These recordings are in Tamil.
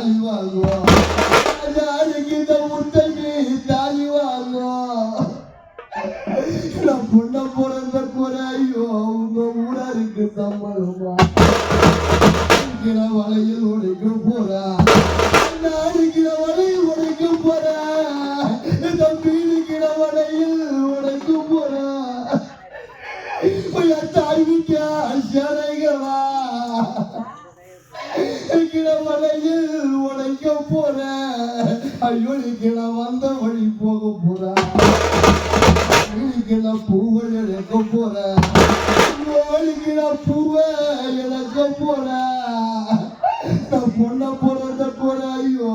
தாலி வாங்குவோம் நாளைக்கு இந்த முட்டைக்கு தாலி வாங்குவோம் நான் பொண்ண பிறந்த குறையோ உங்க ஊராருக்கு சம்பளமா வலையில் உடைக்க போறா நாளைக்கு வலையில் உடைக்க போறா தம்பி வலையில் உடைக்க போறா தாய்விக்க சிறைகளா வலையில் உடைக்க போற ஐயோ நான் வந்த வழி போக போற பூவை இழக்க போற பூவை இழக்க போற நான் பொண்ண பிறந்த போற ஐயோ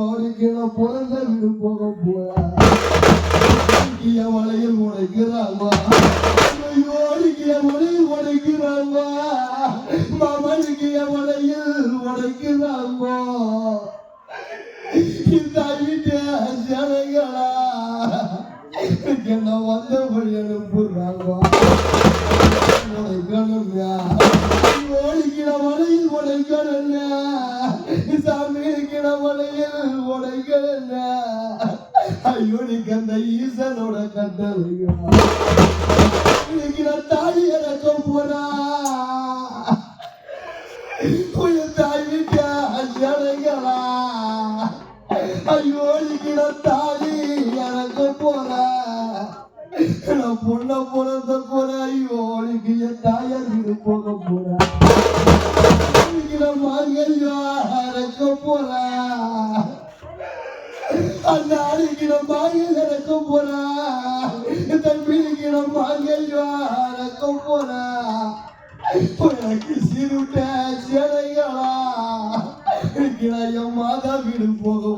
நான் பிறந்த வீடு போக போற வலையில் உடைக்கிறாமா வலையில் உடைக்கிறாமா மாமனுக்கு வலையில் உடைக்கிறாமா இந்த வீட்டு ஜனங்களா என்ன வந்த வழி அனுப்புறாங்க ஓடிக்கிற வலையில் உடைக்கல சாமி இருக்கிற வலையில் உடைக்கல ஐயோ நீக்கு அந்த ஈசனோட கட்டளையா தாலி இறக்க போறா தாய் வீட்டு ஜனங்களா ஐயோ நீக்கிற தாலி இறக்க போறா நான் பொண்ண பிறந்த போற ஐயோ நீக்கு என் தாயார் வீடு போக போற மாங்கல்யா இறக்க போறா அந்த அடிக்கிற மாங்கல் இறக்க போறா தம்பிக்கிற மாங்கல்யா இறக்க போறா எனக்கு சிறுட்ட சிறைகளா என் மாதா வீடு போக